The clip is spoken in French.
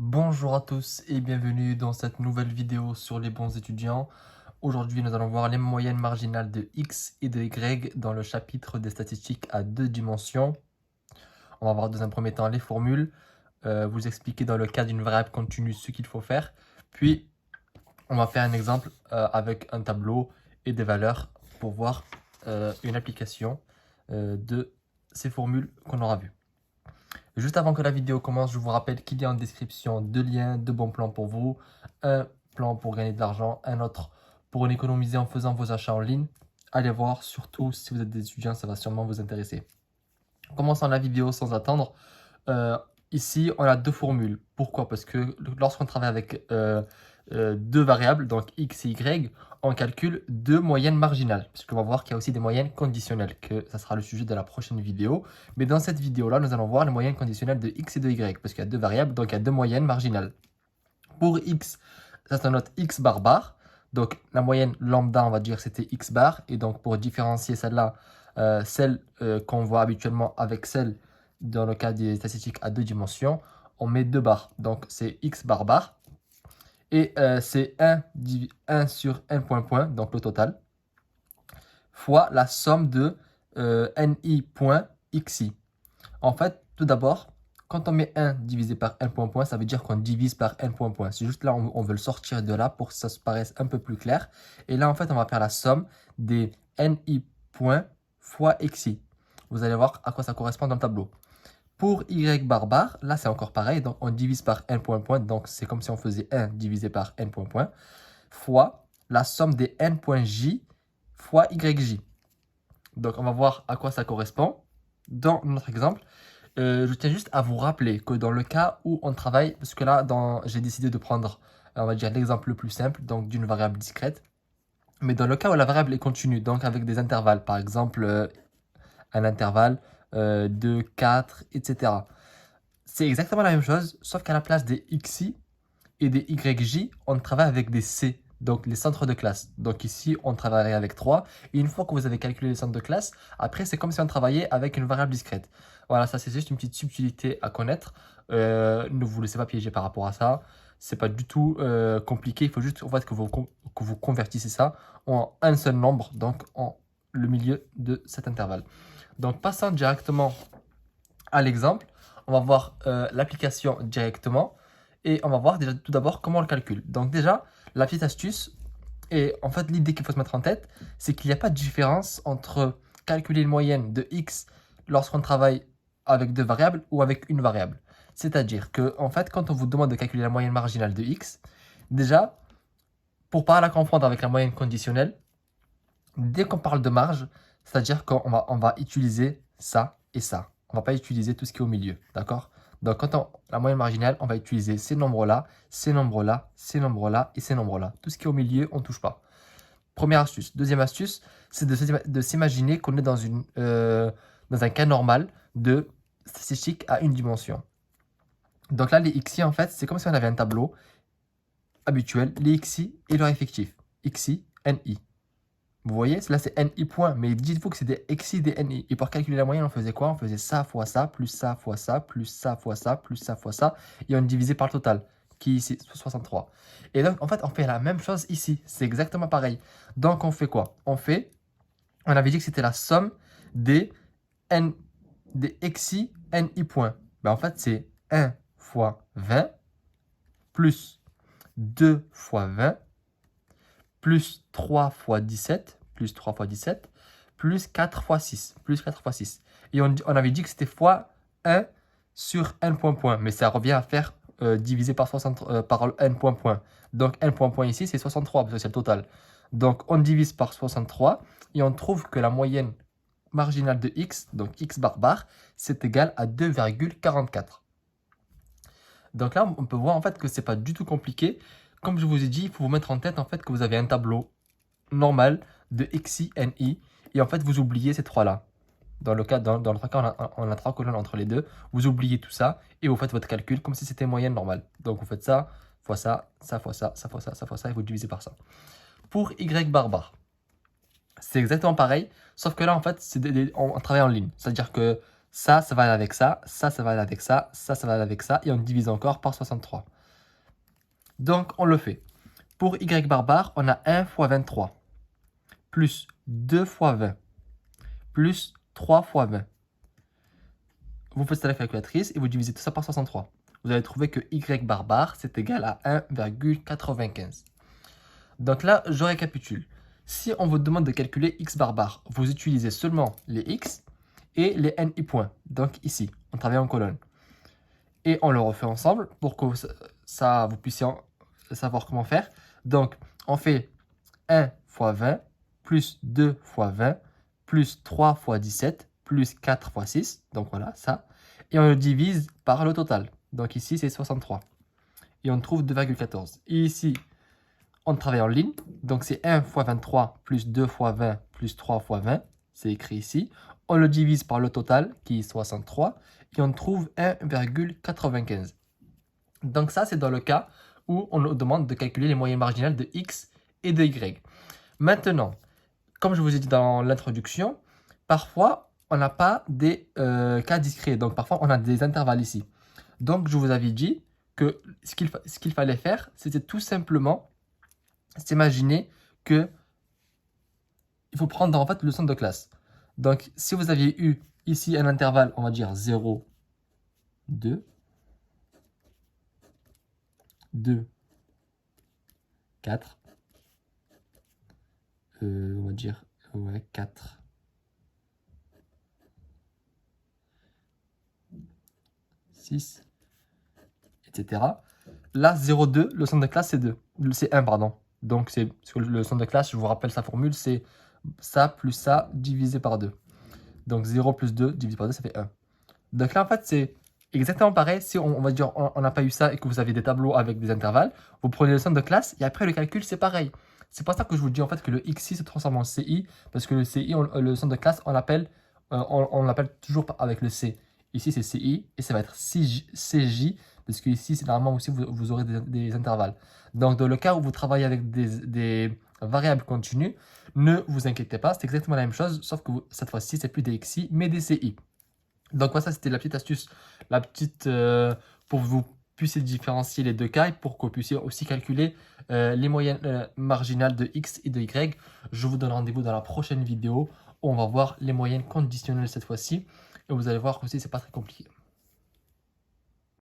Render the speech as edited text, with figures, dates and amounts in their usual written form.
Bonjour à tous et bienvenue dans cette nouvelle vidéo sur les bons étudiants. Aujourd'hui, nous allons voir les moyennes marginales de x et de y dans le chapitre des statistiques à deux dimensions. On va voir dans un premier temps les formules, vous expliquer dans le cas d'une variable continue ce qu'il faut faire. Puis, on va faire un exemple avec un tableau et des valeurs pour voir une application de ces formules qu'on aura vues. Juste avant que la vidéo commence, je vous rappelle qu'il y a en description deux liens, deux bons plans pour vous. Un plan pour gagner de l'argent, un autre pour en économiser en faisant vos achats en ligne. Allez voir, surtout si vous êtes des étudiants, ça va sûrement vous intéresser. Commençons la vidéo sans attendre. Ici, on a deux formules. Pourquoi? Parce que lorsqu'on travaille avec deux variables, donc x et y, on calcule deux moyennes marginales. Puisqu'on va voir qu'il y a aussi des moyennes conditionnelles, que ça sera le sujet de la prochaine vidéo. Mais dans cette vidéo-là, nous allons voir les moyennes conditionnelles de x et de y, parce qu'il y a deux variables, donc il y a deux moyennes marginales. Pour x, ça c'est notre x bar bar. Donc la moyenne lambda, on va dire, c'était x bar. Et donc pour différencier celle-là, celle qu'on voit habituellement avec celle dans le cas des statistiques à deux dimensions, on met deux barres. Donc c'est x bar bar. Et c'est 1 sur n point point, donc le total, fois la somme de ni point xi. En fait, tout d'abord, quand on met 1 divisé par n point point, ça veut dire qu'on divise par n point point. C'est juste là, on veut le sortir de là pour que ça se paraisse un peu plus clair. Et là, en fait, on va faire la somme des ni points fois xi. Vous allez voir à quoi ça correspond dans le tableau. Pour y bar bar, là c'est encore pareil, donc on divise par n point point, donc c'est comme si on faisait 1 divisé par n point point, fois la somme des n point j fois yj. Donc on va voir à quoi ça correspond dans notre exemple. Je tiens juste à vous rappeler que dans le cas où on travaille, parce que là j'ai décidé de prendre, on va dire, l'exemple le plus simple, donc d'une variable discrète, mais dans le cas où la variable est continue, donc avec des intervalles, par exemple un intervalle 2, 4, etc. C'est exactement la même chose, sauf qu'à la place des xi et des yj, on travaille avec des c, donc les centres de classe. Donc ici, on travaillerait avec 3. Et une fois que vous avez calculé les centres de classe, après, c'est comme si on travaillait avec une variable discrète. Voilà, ça c'est juste une petite subtilité à connaître. Ne vous laissez pas piéger par rapport à ça. C'est pas du tout compliqué. Il faut juste en fait, que vous convertissez ça en un seul nombre, donc en le milieu de cet intervalle. Donc passons directement à l'exemple. On va voir l'application directement et on va voir déjà tout d'abord comment on le calcule. Donc déjà, la petite astuce et en fait l'idée qu'il faut se mettre en tête, c'est qu'il n'y a pas de différence entre calculer une moyenne de x lorsqu'on travaille avec deux variables ou avec une variable. C'est-à-dire que en fait, quand on vous demande de calculer la moyenne marginale de x, déjà, pour pas la confondre avec la moyenne conditionnelle, dès qu'on parle de marge, c'est-à-dire qu'on va utiliser ça et ça. On ne va pas utiliser tout ce qui est au milieu, d'accord? Donc, la moyenne marginale, on va utiliser ces nombres-là, ces nombres-là, ces nombres-là et ces nombres-là. Tout ce qui est au milieu, on ne touche pas. Première astuce. Deuxième astuce, c'est de s'imaginer qu'on est dans un cas normal de statistique à une dimension. Donc là, les xi, en fait, c'est comme si on avait un tableau habituel, les xi et leur effectif. Xi, ni. Vous voyez, là c'est ni points, mais dites-vous que c'est des xi des ni. Et pour calculer la moyenne, on faisait quoi? On faisait ça fois ça, plus ça fois ça, plus ça fois ça, plus ça fois ça, et on divisait par le total, qui est ici, 63. Et donc, en fait, on fait la même chose ici. C'est exactement pareil. Donc, on fait quoi? On avait dit que c'était la somme des xi ni points. Ben, en fait, c'est 1 fois 20, plus 2 fois 20, plus 3 fois 17, plus 3 fois 17, plus 4 fois 6, plus 4 fois 6. Et on avait dit que c'était fois 1 sur n point point, mais ça revient à faire divisé par, par n point point. Donc n point point ici, c'est 63, parce que c'est le total. Donc on divise par 63, et on trouve que la moyenne marginale de x, donc x bar bar, c'est égal à 2,44. Donc là, on peut voir en fait que c'est pas du tout compliqué. Comme je vous ai dit, il faut vous mettre en tête en fait que vous avez un tableau normal de xi, ni, et en fait vous oubliez ces trois-là. Dans le cas, dans le cas, on a trois colonnes entre les deux. Vous oubliez tout ça et vous faites votre calcul comme si c'était moyenne normale. Donc vous faites ça fois ça, ça fois ça, ça fois ça, ça fois ça, et vous divisez par ça. Pour y bar bar, c'est exactement pareil, sauf que là en fait on travaille en ligne. C'est-à-dire que Ça va aller avec ça, ça va aller avec ça, ça va aller avec ça, et on divise encore par 63. Donc, on le fait. Pour y bar, on a 1 fois 23, plus 2 fois 20, plus 3 fois 20. Vous faites ça à la calculatrice et vous divisez tout ça par 63. Vous allez trouver que y bar, c'est égal à 1,95. Donc là, je récapitule. Si on vous demande de calculer x bar, vous utilisez seulement les x et les ni points. Donc ici, on travaille en colonne. Et on le refait ensemble pour que vous puissiez savoir comment faire. Donc, on fait 1 fois 20, plus 2 fois 20, plus 3 fois 17, plus 4 fois 6. Donc voilà, ça. Et on le divise par le total. Donc ici, c'est 63. Et on trouve 2,14. Et ici, on travaille en ligne. Donc c'est 1 fois 23, plus 2 fois 20, plus 3 fois 20. C'est écrit ici. On le divise par le total, qui est 63. Et on trouve 1,95. Donc ça, c'est dans le cas où on nous demande de calculer les moyennes marginales de x et de y. Maintenant, comme je vous ai dit dans l'introduction, parfois, on n'a pas des cas discrets. Donc, parfois, on a des intervalles ici. Donc, je vous avais dit que ce qu'il fallait faire, c'était tout simplement s'imaginer que il faut prendre en fait le centre de classe. Donc, si vous aviez eu ici un intervalle, on va dire 0, 2, 2, 4, on va dire 4, 6, etc. Là, 0,2, le centre de classe, c'est 2. C'est 1, pardon. Donc, le centre de classe, je vous rappelle sa formule, c'est ça plus ça divisé par 2. Donc, 0 plus 2 divisé par 2, ça fait 1. Donc là, en fait, c'est exactement pareil. Si on va dire on n'a pas eu ça et que vous avez des tableaux avec des intervalles, vous prenez le centre de classe et après, le calcul, c'est pareil. C'est pour ça que je vous dis en fait que le XI se transforme en CI, parce que le CI, le centre de classe, on l'appelle toujours avec le C. Ici, c'est CI et ça va être CJ, parce que ici, c'est normalement aussi, vous aurez des intervalles. Donc, dans le cas où vous travaillez avec des variables continues, ne vous inquiétez pas, c'est exactement la même chose, sauf que cette fois-ci, c'est plus des XI, mais des CI. Donc, voilà, ça, c'était la petite astuce, pour que vous puissiez différencier les deux cas et pour que vous puissiez aussi calculer les moyennes marginales de x et de y. Je vous donne rendez-vous dans la prochaine vidéo où on va voir les moyennes conditionnelles cette fois-ci. Et vous allez voir que aussi, c'est pas très compliqué.